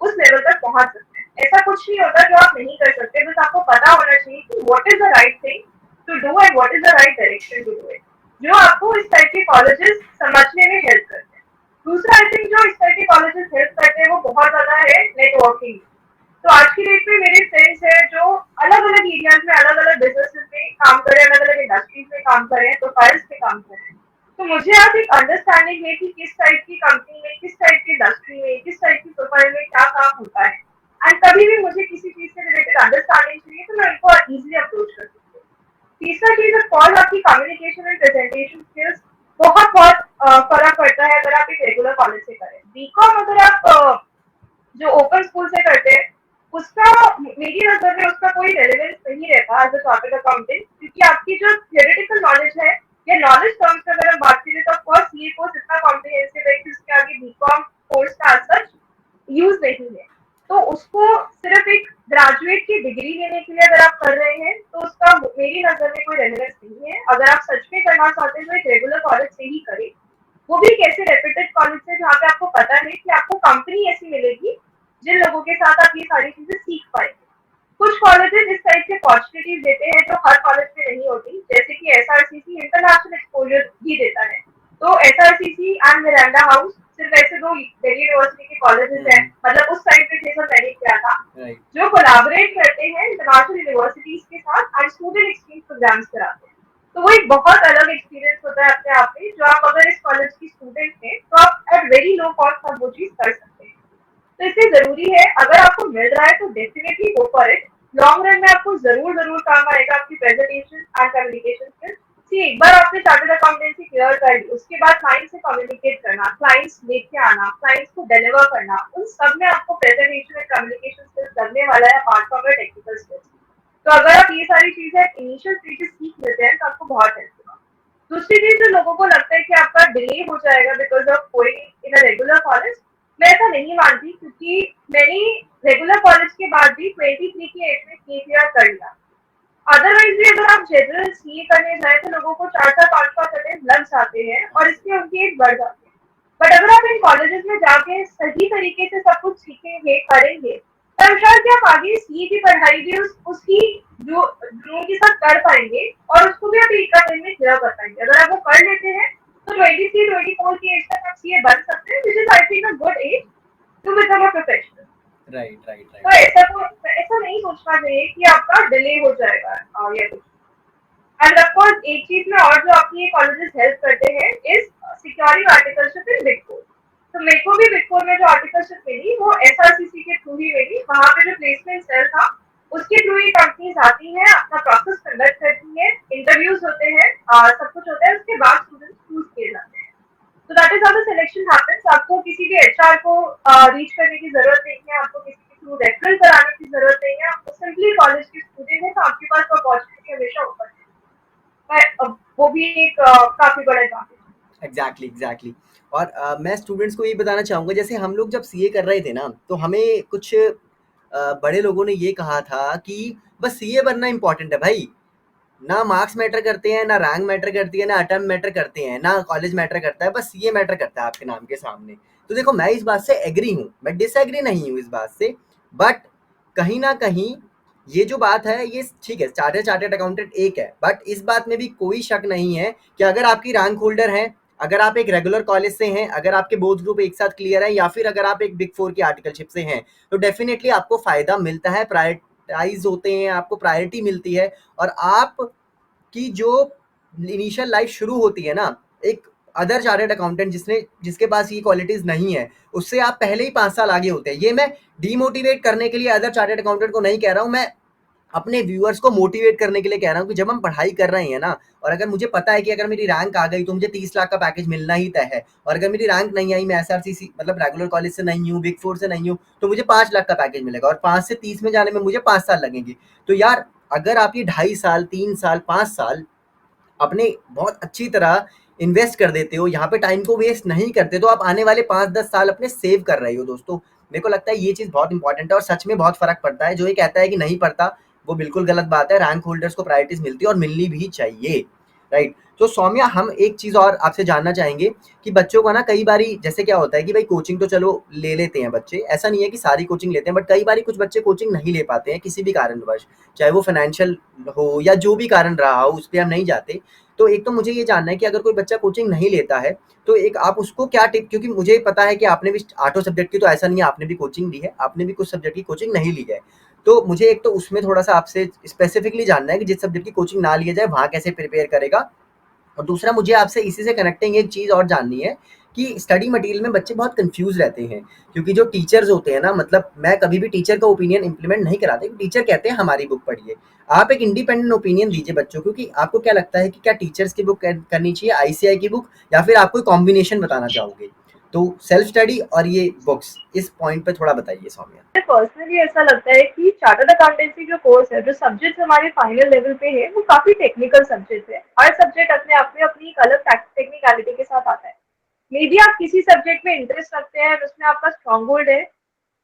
उस लेवल तक पहुंच सकते हैं। ऐसा कुछ नहीं होता जो आप नहीं कर सकते, बस आपको पता होना चाहिए कि what is the right thing to do and what is the right direction to do it, जो आपको इस टाइप के कॉलेजेस समझने में हेल्प करते हैं। दूसरा आई थिंक जो इस टाइप के कॉलेजेस हेल्प करते हैं वो बहुत ज्यादा है नेटवर्किंग। तो आज की डेट में मेरे फ्रेंड्स हैं जो अलग अलग एरियाज में अलग अलग बिजनेसेस में काम कर रहे हैं, अलग अलग इंडस्ट्रीज में काम कर रहे हैं, प्रोफाइल्स पे काम कर रहे हैं। तो मुझे आज एक अंडरस्टैंडिंग है कि किस टाइप की कंपनी में, किस टाइप की इंडस्ट्री में, किस टाइप की प्रोफाइल में क्या काम होता है। एंड कभी भी मुझे किसी चीज से रिलेटेड अंडरस्टैंडिंग चाहिए तो मैं उनको इजीली अप्रोच कर सकती हूँ। तीसरा चीज ऑफ कोर्स आपकी कम्युनिकेशन एंड प्रेजेंटेशन स्किल्स, बहुत बहुत फर्क पड़ता है अगर आप एक रेगुलर कॉलेज से करें। बीकॉम अगर आप जो ओपन स्कूल से करते हैं, उसका मेरी नजर में उसका कोई रेलेवेंस नहीं रहता एज अ चार्टर्ड अकाउंटेंट, क्योंकि आपकी जो थियोरेटिकल नॉलेज है या नॉलेज टर्म्स में अगर हम बात करें तो ऑफकोर्स ये कोर्स इतना कॉम्प्रिहेंसिव है कि उसके आगे बीकॉम कोर्स का as सच यूज नहीं है। तो उसको सिर्फ एक ग्रेजुएट की डिग्री लेने के लिए अगर आप कर रहे हैं तो उसका मेरी नजर में कोई रेलेवेंस नहीं है। अगर आप सच में करना चाहते हैं तो एक रेगुलर कॉलेज से ही करें, वो भी एक ऐसे रेप्यूटेड कॉलेज से जहाँ पे आपको पता है कि आपको कंपनी ऐसी मिलेगी जिन लोगों के साथ आप ये सारी चीजें सीख पाएंगे। कुछ कॉलेजेस इस टाइप के अपॉर्चुनिटीज देते हैं जो हर कॉलेज में नहीं होती, जैसे कि एसआरसीसी इंटरनेशनल एक्सपोजर भी देता है। तो एसआरसीसी एंड मिरांडा हाउस सिर्फ ऐसे दो दिल्ली यूनिवर्सिटी के कॉलेजेस हैं, हम्म। मतलब उस टाइम पे थे जब मैंने किया था, राइट। जो कोलैबोरेट करते हैं इंटरनेशनल यूनिवर्सिटीज के साथ एंड स्टूडेंट एक्सचेंज प्रोग्राम्स कराते हैं। तो वो एक बहुत अलग एक्सपीरियंस होता है अपने आप में, जो आप अगर इस कॉलेज की स्टूडेंट हैं तो आप एट वेरी लो कॉस्ट आप वो चीज कर सकते हैं। तो इसलिए जरूरी है अगर आपको मिल रहा है तो definitely go for it. Long run में आपको जरूर जरूर काम आएगा आपकी प्रेजेंटेशन एंड कम्युनिकेशन स्किल्स। सी एक बार आपने चार्टर्ड अकाउंटेंसी क्लियर कर ली, उसके बाद क्लाइंट से कम्युनिकेट करना, क्लाइंट्स लेके आना, क्लाइंट्स को डिलीवर करना, उन सब में आपको प्रेजेंटेशन एंड कम्युनिकेशन स्किल्स लगने वाला है apart from your technical skills. तो अगर आप ये सारी चीजें इनिशियल स्टेजेस सीख लेते हैं तो आपको बहुत हेल्प होगा। दूसरी चीज जो लोगों को लगता है कि आपका डिले हो जाएगा because of going in a regular college, मैं ऐसा नहीं मानती, क्योंकि मैंने रेगुलर कॉलेज के बाद भी 23 की एज में सीए क्लियर कर लिया। अदरवाइज भी अगर आप जनरल सीए करने जाए तो लोगों को 4-5 अटेम्प्ट लग जाते हैं और इससे उनकी एज बढ़ जाती है। बट अगर आप इन कॉलेजेस में जाके सही तरीके से सब कुछ सीखेंगे, करेंगे, तब शायद कि आप आगे सीए की पढ़ाई भी उसकी जो जुनून के साथ कर पाएंगे और उसको भी आप एक दिन में क्लियर कर पाएंगे। अगर आप वो कर लेते हैं तो 23-24 की एज तक आप सीए बन सकते हैं, which is I think a good age to become a professional. Right, right, तो राइट। ऐसा नहीं सोचना चाहिए कि आपका डिले हो जाएगा या कुछ। एंड ऑफ कोर्स एक चीज में और जो आपकी ये कॉलेजेस हेल्प करते हैं is securing articleship in big four. तो मेरे को भी बिग फोर में जो आर्टिकलशिप मिली वो एसआरसीसी के थ्रू ही मिली। वहां पे जो प्लेसमेंट सेल था उसके थ्रू ही कंपनीज आती हैं, अपना प्रोसेस कंडक्ट करती है, इंटरव्यूज होते हैं, सब कुछ होता है, उसके बाद स्टूडेंट्स चूज किए जाते हैं। तो that is how the selection happens. आपको किसी भी एचआर को रीच करने की जरूरत नहीं है, आपको किसी के थ्रू रेफरल कराने की जरूरत नहीं है, आपको सिंपली कॉलेज के स्टूडेंट है तो आपके पास अपॉर्चुनिटी हमेशा ओपन है। वो भी एक काफी बड़ा एडवांटेज है। Exactly, exactly. और मैं स्टूडेंट्स को ये बताना चाहूँगा, जैसे हम लोग जब सीए कर रहे थे ना, तो हमें कुछ बड़े लोगों ने ये कहा था कि बस सीए बनना इंपॉर्टेंट है भाई, ना मार्क्स मैटर करते हैं, ना रैंक मैटर करती है, ना अटेम्प्ट मैटर करते हैं, ना कॉलेज मैटर करता है, बस सीए मैटर करता है आपके नाम के सामने। तो देखो, मैं इस बात से एग्री हूँ, मैं डिसएग्री नहीं हूँ इस बात से। बट कहीं ना कहीं ये जो बात है, ये ठीक है, चार्टर्ड चार्टर्ड अकाउंटेंट एक है, बट इस बात में भी कोई शक नहीं है कि अगर आपकी रैंक होल्डर है, अगर आप एक रेगुलर कॉलेज से हैं, अगर आपके बोथ ग्रुप एक साथ क्लियर है, या फिर अगर आप एक बिग फोर की आर्टिकलशिप से हैं, तो डेफिनेटली आपको फायदा मिलता है, प्रायोरिटाइज होते हैं, आपको प्रायोरिटी मिलती है। और आप की जो इनिशियल लाइफ शुरू होती है ना, एक अदर चार्टर्ड अकाउंटेंट जिसके पास ये क्वालिटीज नहीं है, उससे आप पहले ही 5 साल आगे होते हैं। ये मैं डीमोटिवेट करने के लिए अदर चार्टर्ड अकाउंटेंट को नहीं कह रहा हूँ, मैं अपने व्यूअर्स को मोटिवेट करने के लिए कह रहा हूँ कि जब हम पढ़ाई कर रहे हैं ना, और अगर मुझे पता है कि अगर मेरी रैंक आ गई तो मुझे 30 लाख का पैकेज मिलना ही तय है, और अगर मेरी रैंक नहीं आई, मैं एसआरसीसी मतलब रेगुलर कॉलेज से नहीं हूँ, बिग फोर से नहीं हूँ, तो मुझे 5 लाख का पैकेज मिलेगा और 5 से 30 में जाने में मुझे 5 साल लगेंगे। तो यार अगर आप ये 2.5 साल 3 साल 5 साल अपने बहुत अच्छी तरह इन्वेस्ट कर देते हो, यहाँ पे टाइम को वेस्ट नहीं करते, तो आप आने वाले 5-10 साल अपने सेव कर रहे हो दोस्तों। मेरे को लगता है ये चीज़ बहुत इंपॉर्टेंट है और सच में बहुत फर्क पड़ता है। जो ये कहता है कि नहीं पड़ता, वो बिल्कुल गलत बात है। रैंक होल्डर्स को प्रायोरिटीज मिलती है और मिलनी भी चाहिए, राइट। तो सौम्या, हम एक चीज़ और आपसे जानना चाहेंगे कि बच्चों को ना कई बारी जैसे क्या होता है कि भाई कोचिंग तो चलो ले लेते हैं बच्चे, ऐसा नहीं है कि सारी कोचिंग लेते हैं, बट कई बारी कुछ बच्चे कोचिंग नहीं ले पाते हैं किसी भी कारणवश, चाहे वो फाइनेंशियल हो या जो भी कारण रहा हो, उस पर हम नहीं जाते। तो एक तो मुझे ये जानना है कि अगर कोई बच्चा कोचिंग नहीं लेता है, तो एक आप उसको क्या टिप, क्योंकि मुझे पता है कि आपने भी 8 सब्जेक्ट की, तो ऐसा नहीं है, आपने भी कोचिंग ली है, आपने भी कुछ सब्जेक्ट की कोचिंग नहीं ली है। तो मुझे एक तो उसमें थोड़ा-सा आपसे स्पेसिफिकली जानना है कि जिस सब्जेक्ट की कोचिंग ना लिया जाए, वहाँ कैसे प्रिपेयर करेगा? और दूसरा मुझे आपसे इसी से कनेक्टिंग एक चीज़ और जाननी है कि स्टडी मटेरियल में बच्चे बहुत कंफ्यूज रहते हैं, क्योंकि जो टीचर्स होते हैं ना, मतलब मैं कभी भी टीचर का ओपिनियन इंप्लीमेंट नहीं कराते। टीचर कहते हैं हमारी बुक पढ़िए, आप एक इंडिपेंडेंट ओपिनियन दीजिए बच्चों को कि आपको क्या लगता है कि क्या टीचर्स की बुक करनी चाहिए, आईसीआई की बुक, या फिर आप कोई कॉम्बिनेशन बताना चाहोगे? तो सेल्फ स्टडी और ये बुक्स, इस पॉइंट पे थोड़ा बताइए सौम्या। पर्सनली ऐसा लगता है कि चार्टर्ड अकाउंटेंसी जो कोर्स है, जो सब्जेक्ट हमारे फाइनल लेवल पे है, वो काफी टेक्निकल सब्जेक्ट है। हर सब्जेक्ट अपने आप में अपनी एक अलग टेक्निकलिटी के साथ आता है। मे बी आप किसी सब्जेक्ट में इंटरेस्ट रखते हैं, उसमें आपका स्ट्रॉन्ग होल्ड है,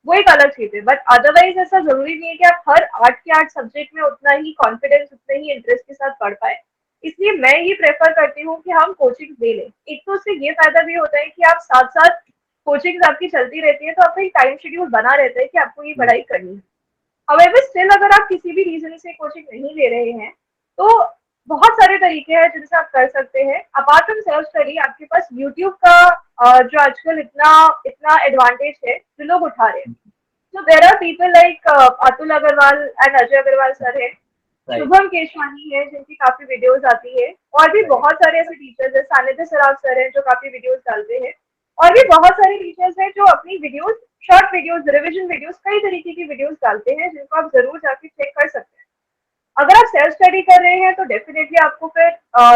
वो एक अलग चीज है, बट अदरवाइज ऐसा जरूरी नहीं है कि आप हर 8 के 8 सब्जेक्ट में उतना ही कॉन्फिडेंस, उतने ही इंटरेस्ट के साथ पढ़ पाए। इसलिए मैं ये प्रेफर करती हूँ कि हम कोचिंग ले लें। एक तो उससे ये फायदा भी होता है कि आप साथ साथ कोचिंग आपकी चलती रहती है, तो आपका एक टाइम शेड्यूल बना रहता है कि आपको ये पढ़ाई करनी है। हाउएवर स्टिल अगर आप किसी भी रीजन से कोचिंग नहीं ले रहे हैं, तो बहुत सारे तरीके हैं जिनसे आप कर सकते हैं। अपार्ट फ्रॉम सेल्फ स्टडी, आपके पास यूट्यूब का जो आजकल इतना इतना एडवांटेज है जो लोग उठा रहे हैं। So there are people like Atul Agrawal and Ajay Agrawal sir है, राइट, शुभम केशवानी है जिनकी काफी वीडियोस आती है, और भी राइट, बहुत सारे ऐसे टीचर्स है, सानिध्य सराफ सर है जो काफी वीडियोस डालते हैं, और भी बहुत सारे टीचर्स हैं जो अपनी videos, short videos, revision videos, कई तरीके की वीडियोस डालते हैं जिनको आप जरूर जाके चेक कर सकते हैं। अगर आप सेल्फ स्टडी कर रहे हैं तो डेफिनेटली आपको फिर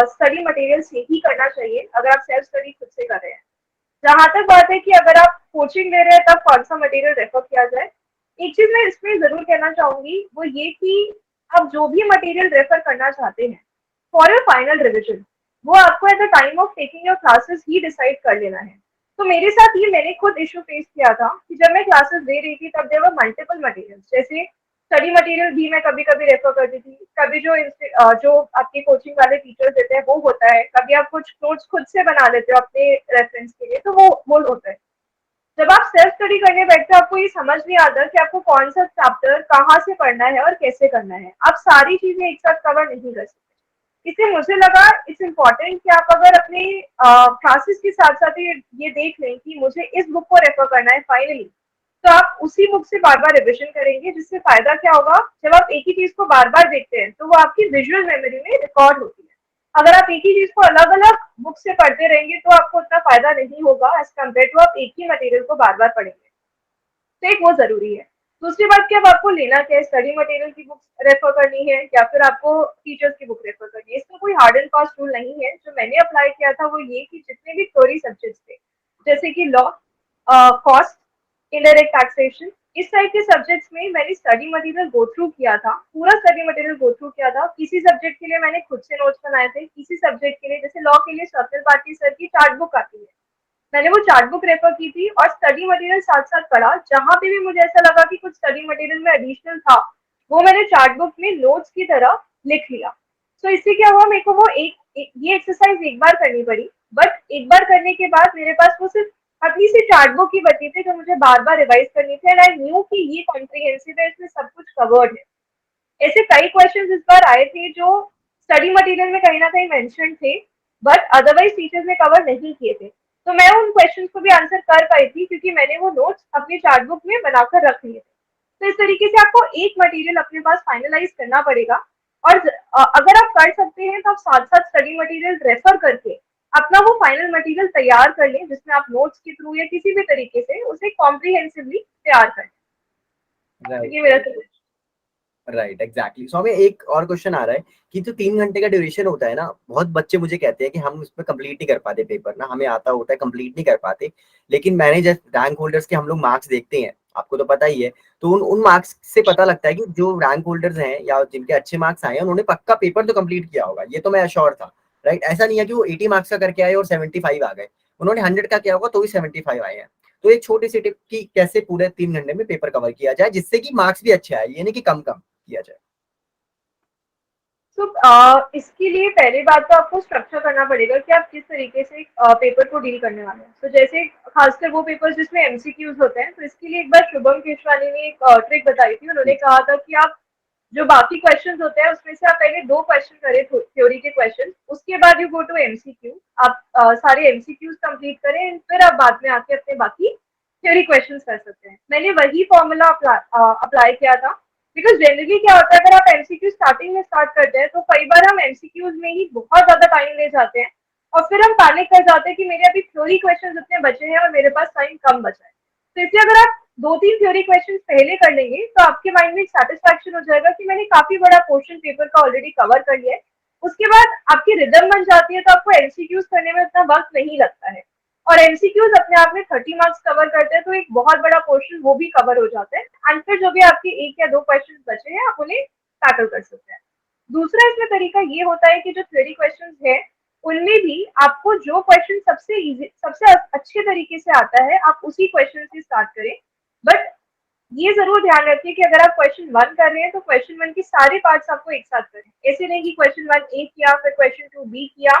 स्टडी मटेरियल से ही करना चाहिए, अगर आप सेल्फ स्टडी खुद से कर रहे हैं। जहां तक बात है कि अगर आप कोचिंग ले रहे हैं तब कौन सा मटेरियल रेफर किया जाए, एक चीज मैं इसमें जरूर कहना चाहूंगी, वो ये कि आप जो भी मटेरियल रेफर करना चाहते हैं फॉर योर फाइनल रिविजन, वो आपको at the time of taking your classes he decide कर लेना है। तो मेरे साथ ये, मैंने खुद इशू फेस किया था कि जब मैं क्लासेस दे रही थी तब देयर वर मल्टीपल मटेरियल्स, जैसे स्टडी मटेरियल भी मैं कभी कभी रेफर करती थी, कभी जो आपके कोचिंग वाले टीचर्स देते हैं वो होता है, कभी आप कुछ नोट्स खुद से बना लेते हो अपने रेफरेंस के लिए, तो वो होता है। जब आप सेल्फ स्टडी करने बैठते हो, आपको ये समझ नहीं आता कि आपको कौन सा चैप्टर कहाँ से पढ़ना है और कैसे करना है, आप सारी चीजें एक साथ कवर नहीं कर सकते। इसलिए मुझे लगा इट्स इम्पोर्टेंट कि आप अगर अपने क्लासेस के साथ साथ ये देख लें कि मुझे इस बुक को रेफर करना है फाइनली, तो आप उसी बुक से बार बार रिविजन करेंगे, जिससे फायदा क्या होगा, जब आप एक ही चीज को बार बार देखते हैं तो वो आपकी विजुअल मेमोरी में रिकॉर्ड होती है। अगर आप एक ही चीज को अलग अलग बुक से पढ़ते रहेंगे तो आपको उतना फायदा नहीं होगा एज कम्पेयर टू आप एक ही मटेरियल को बार बार पढ़ेंगे। तो एक वो जरूरी है। दूसरी बात कि अब आपको लेना क्या है, स्टडी मटेरियल की बुक रेफर करनी है या फिर आपको टीचर्स की बुक रेफर करनी है, इसका कोई हार्ड एंड फास्ट रूल नहीं है। जो मैंने अप्लाई किया था वो ये कि जितने भी थ्योरी सब्जेक्ट्स थे, जैसे कि लॉ, कॉस्ट, इनडायरेक्ट टैक्सेशन, इस टाइप के सब्जेक्ट्स में मैंने स्टडी मटेरियल गो थ्रू किया था, पूरा स्टडी मटेरियल गो थ्रू किया था। किसी सब्जेक्ट के लिए मैंने खुद से नोट्स बनाए थे, किसी सब्जेक्ट के लिए, जैसे लॉ के लिए स्वप्निल पाठी सर की चार्ट बुक आती है, मैंने वो चार्ट बुक रेफर की थी और स्टडी मटेरियल साथ साथ पढ़ा। जहां पे भी मुझे ऐसा लगा कि कुछ स्टडी मटेरियल में एडिशनल था, वो मैंने चार्ट बुक में नोट्स की तरह लिख लिया। तो इससे क्या हुआ, मेरे को वो ये एक्सरसाइज एक बार करनी पड़ी, बट एक बार करने के बाद मेरे पास वो सिर्फ अपनी सी चार्ट बुक ही बची थी जो मुझे बार बार रिवाइज करनी थी, एंड आई न्यू कि ये कॉम्प्रिहेंसिव है, इसमें सब कुछ कवर्ड है। ऐसे कई क्वेश्चंस इस बार आए थे जो स्टडी मटेरियल में कहीं ना कहीं मेंशन थे, बट अदरवाइज टीचर्स ने कवर नहीं किए थे। तो मैं उन क्वेश्चंस को भी आंसर कर पाई थी क्योंकि मैंने वो नोट्स अपनी चार्ट बुक में बनाकर रख लिए थे। तो इस तरीके से आपको एक मटेरियल अपने पास फाइनलाइज करना पड़ेगा, और अगर आप कर सकते हैं तो आप साथ साथ स्टडी मटेरियल रेफर करके अपना वो फाइनल मटेरियल तैयार कर लें, जिसमें आप नोट्स के थ्रू या किसी भी तरीके से उसे कॉम्प्रिहेंसिवली तैयार करें। तो राइट, ये मेरा right. Suggestion. Right, exactly. So हमें एक और क्वेश्चन आ रहा है कि जो 3 घंटे का ड्यूरेशन होता है ना, बहुत बच्चे मुझे कहते हैं कि हम उसमें कंप्लीट नहीं कर पाते पेपर ना, हमें आता होता है कंप्लीट नहीं कर पाते। लेकिन मैंने जब रैंक होल्डर्स के हम लोग मार्क्स देखते हैं, आपको तो पता ही है, तो उन मार्क्स से पता लगता है कि जो रैंक होल्डर्स हैं या जिनके अच्छे मार्क्स आए हैं उन्होंने पक्का पेपर तो कंप्लीट किया होगा, ये तो मैं अश्योर था। राइट, ऐसा नहीं है कि वो 80 मार्क्स का करके आए और 75 आ गए, उन्होंने 100 का किया होगा तो भी 75 आए हैं। तो एक छोटी सी टिप की कैसे पूरे 3 घंटे में पेपर कवर किया जाए जिससे कि मार्क्स भी अच्छे आए, ये नहीं कि कम कम किया जाए। तो इसके लिए पहली बात तो आपको स्ट्रक्चर करना पड़ेगा कि आप किस तरीके से पेपर को डील करने वाले हैं। तो जैसे खासकर वो पेपर्स जिसमें एमसीक्यूज होते हैं, तो इसके लिए एक बार शुभम केशवानी ने एक ट्रिक बताई थी। उन्होंने कहा था कि आप जो बाकी क्वेश्चंस होते हैं उसमें से आप पहले 2 क्वेश्चन करें थ्योरी के क्वेश्चन, उसके बाद यू गो टू एमसीक्यू। आप सारे एमसीक्यूज कंप्लीट करें, फिर आप बाद में आके अपने बाकी थ्योरी क्वेश्चंस कर सकते हैं। मैंने वही फॉर्मूला अप्लाई किया था, बिकॉज जनरली क्या होता है, अगर आप एमसीक्यू स्टार्टिंग में स्टार्ट करते हैं तो कई बार हम एमसीक्यूज में ही बहुत ज्यादा टाइम ले जाते हैं और फिर हम पैनिक कर जाते हैं कि मेरे अभी थ्योरी क्वेश्चन इतने बचे हैं और मेरे पास टाइम कम बचा है। तो इसलिए अगर आप 2-3 थ्योरी क्वेश्चंस पहले कर लेंगे तो आपके माइंड में एक सेटिस्फैक्शन हो जाएगा कि मैंने काफी बड़ा पोर्शन पेपर का ऑलरेडी कवर कर लिया है। उसके बाद आपकी रिदम बन जाती है, तो आपको एमसीक्यूज करने में उतना वक्त नहीं लगता है। और एमसीक्यूज अपने आप में 30 मार्क्स कवर करते हैं, तो एक बहुत बड़ा पोर्शन वो भी कवर हो जाता है। एंड फिर जो भी आपके 1 या 2 क्वेश्चन बचे हैं आप उन्हें टैकल कर सकते हैं। दूसरा इसमें तरीका ये होता है कि जो थ्योरी क्वेश्चन है उनमें भी आपको जो क्वेश्चन सबसे इजी, सबसे अच्छे तरीके से आता है, आप उसी क्वेश्चन से स्टार्ट करें। बट ये जरूर ध्यान रखिए कि अगर आप क्वेश्चन 1 कर रहे हैं तो क्वेश्चन 1 के सारे पार्ट्स आपको एक साथ करें। ऐसे नहीं कि क्वेश्चन 1 ए किया फिर क्वेश्चन 2 बी किया,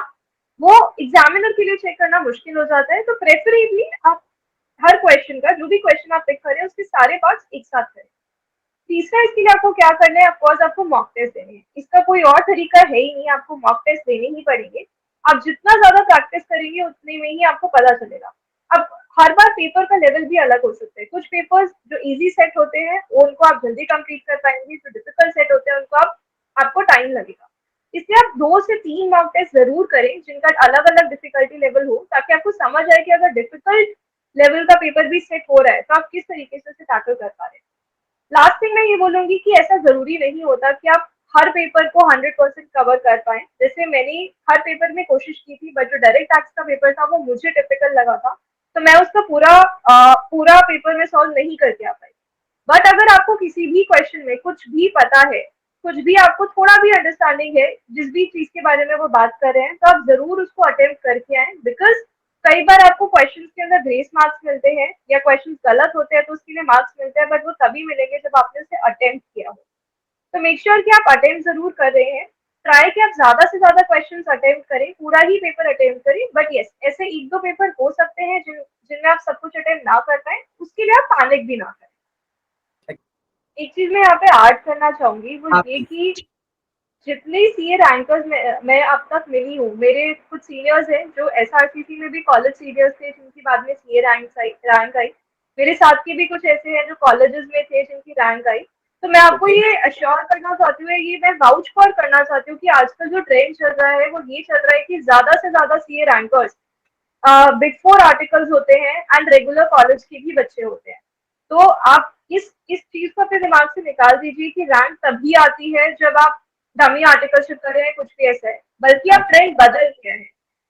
वो एग्जामिनर के लिए चेक करना मुश्किल हो जाता है। तो प्रेफरेबली आप हर क्वेश्चन का, जो भी क्वेश्चन आप पिक करें उसके सारे पार्ट्स एक साथ करें। तीसरा, इसके लिए आपको क्या करना है, ऑफकोर्स आपको मॉक टेस्ट देने हैं। इसका कोई और तरीका है ही नहीं, आपको मॉक टेस्ट देने ही पड़ेंगे। आप जितना ज्यादा प्रैक्टिस करेंगे उतने में ही आपको पता चलेगा। अब हर बार पेपर का लेवल भी अलग हो सकता है। कुछ पेपर्स जो इजी सेट होते हैं वो उनको आप जल्दी कंप्लीट कर पाएंगे, जो डिफिकल्ट सेट होते हैं उनको आपको टाइम लगेगा। इसलिए आप 2 से 3 मॉक टेस्ट जरूर करें जिनका अलग अलग डिफिकल्टी लेवल हो, ताकि आपको समझ आए कि अगर डिफिकल्ट लेवल का पेपर भी सेट हो रहा है तो आप किस तरीके से उसे टैकल कर पा रहे हैं। लास्ट थिंग मैं ये बोलूंगी कि ऐसा जरूरी नहीं होता कि आप हर पेपर को 100% कवर कर पाए। जैसे मैंने हर पेपर में कोशिश की थी, बट जो डायरेक्ट टैक्स का पेपर था वो मुझे टिपिकल लगा था, तो मैं उसका पूरा पेपर में सॉल्व नहीं करके आ पाई। बट अगर आपको किसी भी क्वेश्चन में कुछ भी पता है, कुछ भी आपको थोड़ा भी अंडरस्टैंडिंग है जिस भी चीज के बारे में वो बात कर रहे हैं, तो आप जरूर उसको अटेम्प्ट करके आए। बिकॉज कई बार आपको क्वेश्चंस के अंदर ग्रेस मार्क्स मिलते हैं या क्वेश्चंस गलत होते हैं तो उसके लिए मार्क्स मिलते हैं, बट वो तभी मिलेंगे जब आपने उसे अटेम्प्ट किया हो। तो मेक श्योर कि आप अटेम्प्ट जरूर कर रहे हैं। ट्राई कि आप ज्यादा से ज्यादा क्वेश्चंस अटेम्प्ट करें, पूरा ही पेपर अटेम्प्ट करें। बट यस, ऐसे 1-2 पेपर हो सकते हैं जिनमें आप सब कुछ अटेम्प्ट ना कर पाए, उसके लिए आप पैनिक भी ना करें। एक चीज मैं यहाँ पे ऐड करना चाहूंगी, वो आप ये कि जितने सीए रैंकर्स मैं अब तक मिली हूँ, मेरे कुछ सीनियर्स हैं जो एसआरसीसी में भी कॉलेज सीनियर्स थे जिनकी बाद में सीए रैंक आई। मेरे साथ के भी कुछ ऐसे हैं जो कॉलेजेस में थे जिनकी रैंक आई। तो मैं आपको ओके, ये अश्योर करना चाहती हूँ, ये मैं वाउच फॉर करना चाहती हूँ कि आजकल जो ट्रेंड चल रहा है वो ये चल रहा है कि ज्यादा से ज्यादा सीए रैंकर्स बिग 4 आर्टिकल्स होते हैं एंड रेगुलर कॉलेज के भी बच्चे होते हैं। तो आप इस चीज को अपने दिमाग से निकाल दीजिए कि रैंक तभी आती है जब आप डमी आर्टिकलशिप कर रहे हैं, कुछ भी ऐसा है। बल्कि अब ट्रेंड बदल गया है।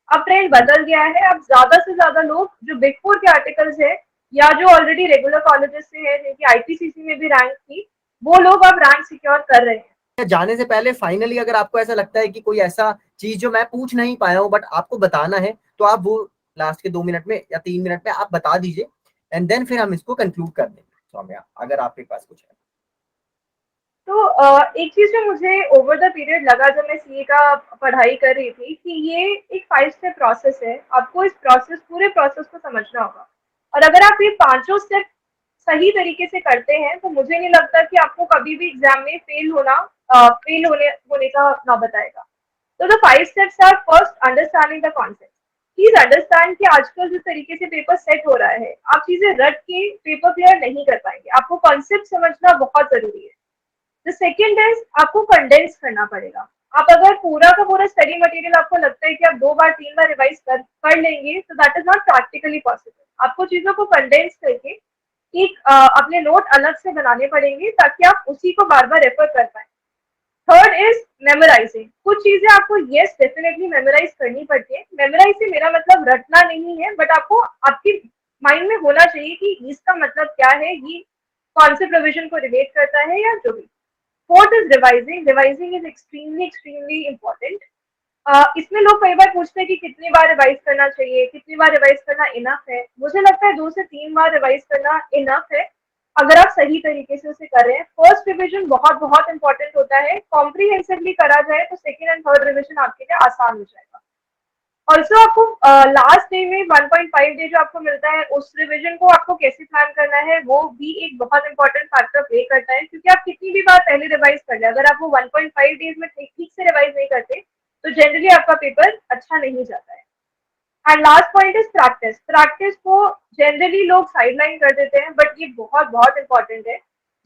अब ट्रेंड बदल गया है, अब ज्यादा से ज्यादा लोग जो बिग 4 के आर्टिकल्स है या जो ऑलरेडी रेगुलर कॉलेजेस से है, जिनकी आईपीसीसी में भी रैंक थी, वो लोग अब रैंक सिक्योर कर रहे हैं। जाने से पहले फाइनली अगर आपको ऐसा लगता है कि कोई ऐसा चीज जो मैं पूछ नहीं पाया हूँ बट आपको बताना है, तो आप वो लास्ट के 2 मिनट में या 3 मिनट में आप बता दीजिए, एंड देन फिर हम इसको कंक्लूड कर देंगे। सौम्या, अगर आपके पास कुछ है। तो एक चीज जो मुझे ओवर द पीरियड लगा जब मैं सीए का पढ़ाई कर रही थी, कि ये एक 5 स्टेप प्रोसेस है। आपको इस पूरे प्रोसेस को समझना होगा। और अगर आप ये पांचों स्टेप सही तरीके से करते हैं तो मुझे नहीं लगता कि आपको कभी भी एग्जाम में फेल होने का नौबत आएगा। तो the 5 steps are: first, understanding the concept. Please understand कि आजकल जिस तरीके से पेपर सेट हो रहा है, आप चीजें रट के पेपर क्लियर नहीं कर पाएंगे। आपको कॉन्सेप्ट समझना बहुत जरूरी है। द सेकेंड इज, आपको कंडेंस करना पड़ेगा। आप अगर पूरा का पूरा स्टडी मटेरियल आपको लगता है कि आप 2 बार 3 बार रिवाइज कर लेंगे, तो that is not practically possible. आपको चीजों को कंडेंस करके एक अपने नोट अलग से बनाने पड़ेंगे ताकि आप उसी को बार बार रेफर कर पाए। Third is memorising. कुछ चीजें आपको यस डेफिनेटली मेमोराइज करनी पड़ती है। मेमोराइज से मेरा मतलब रटना नहीं है, बट आपको आपके माइंड में होना चाहिए कि इसका मतलब क्या है, ये कौन से प्रोविजन को रिलेट करता है या जो भी। Fourth is revising. Revising is extremely extremely important. इसमें लोग कई बार पूछते हैं कि कितनी बार रिवाइज करना चाहिए, कितनी बार रिवाइज करना इनफ है। मुझे लगता है 2 से 3 बार रिवाइज करना इनफ है अगर आप सही तरीके से उसे कर रहे हैं। फर्स्ट रिविजन बहुत बहुत इंपॉर्टेंट होता है। कॉम्प्रिहेंसिवली करा जाए तो सेकेंड एंड थर्ड रिविजन आपके लिए आसान हो जाएगा। ऑल्सो आपको लास्ट डे में 1.5 डे जो आपको मिलता है, उस रिविजन को आपको कैसे प्लान करना है वो भी एक बहुत इंपॉर्टेंट फैक्टर प्ले करता है, क्योंकि आप कितनी भी बार पहले रिवाइज कर ले, अगर आप वो 1.5 डेज में ठीक से रिवाइज नहीं करते तो जनरली आपका पेपर अच्छा नहीं जाता है। And last point is practice. Practice को जनरली लोग साइडलाइन कर देते हैं, बट ये बहुत बहुत इंपॉर्टेंट है।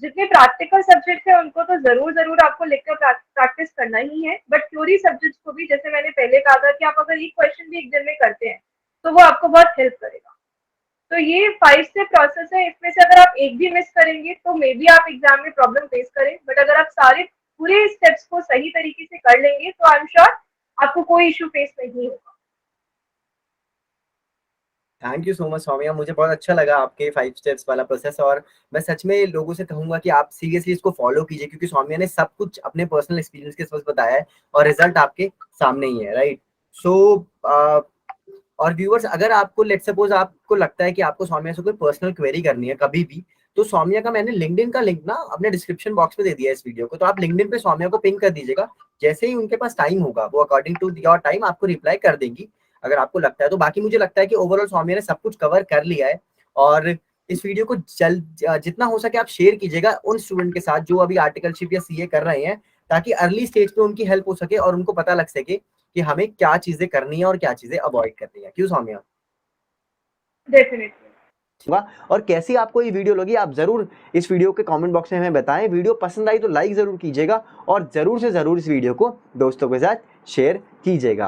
जितने प्रैक्टिकल सब्जेक्ट है उनको तो जरूर जरूर आपको लिखकर प्रैक्टिस करना ही है, बट थ्योरी सब्जेक्ट्स को भी, जैसे मैंने पहले कहा था कि आप अगर एक क्वेश्चन भी एक दिन में करते हैं तो वो आपको बहुत हेल्प करेगा। तो ये 5 स्टेप प्रोसेस है। इसमें से अगर आप एक भी मिस करेंगे तो मे बी आप एग्जाम में प्रॉब्लम फेस करें, बट अगर आप सारे पूरे स्टेप्स को सही तरीके से कर लेंगे तो आई एम श्योर आपको कोई इशू फेस नहीं होगा। Thank you so much Saumya, मुझे बहुत अच्छा लगा आपके 5 स्टेप्स वाला प्रोसेस। और मैं सच में लोगों से कहूंगा कि आप सीरियसली इसको फॉलो कीजिए, क्योंकि सौम्या ने सब कुछ अपने पर्सनल एक्सपीरियंस के साथ बताया है और रिजल्ट आपके सामने ही है, राइट। सो और व्यूअर्स, अगर आपको लेट सपोज आपको लगता है कि आपको सौम्या से कोई पर्सनल क्वेरी करनी है कभी भी, तो सौम्या का मैंने लिंक्डइन का लिंक ना अपने डिस्क्रिप्शन बॉक्स में दे दिया है इस वीडियो को, तो आप लिंक्डइन पे सौम्या को पिंग कर दीजिएगा। जैसे ही उनके पास टाइम होगा वो अकॉर्डिंग टू योर टाइम आपको रिप्लाई कर देंगी, अगर आपको लगता है तो। बाकी मुझे लगता है कि ओवरऑल सौम्या ने सब कुछ कवर कर लिया है। और इस वीडियो को जल्द जितना हो सके आप शेयर कीजिएगा उन स्टूडेंट के साथ जो अभी आर्टिकलशिप या सीए कर रहे हैं, ताकि अर्ली स्टेज पे उनकी हेल्प हो सके और उनको पता लग सके कि हमें क्या चीजें करनी है और क्या चीजें अवॉइड करनी है। क्यों सौम्या? डेफिनेटली। होगा। और कैसी आपको ये वीडियो लगी आप ज़रूर इस वीडियो के कमेंट बॉक्स में हमें बताएं। वीडियो पसंद आई तो लाइक ज़रूर कीजिएगा और ज़रूर से ज़रूर इस वीडियो को दोस्तों के साथ शेयर कीजिएगा।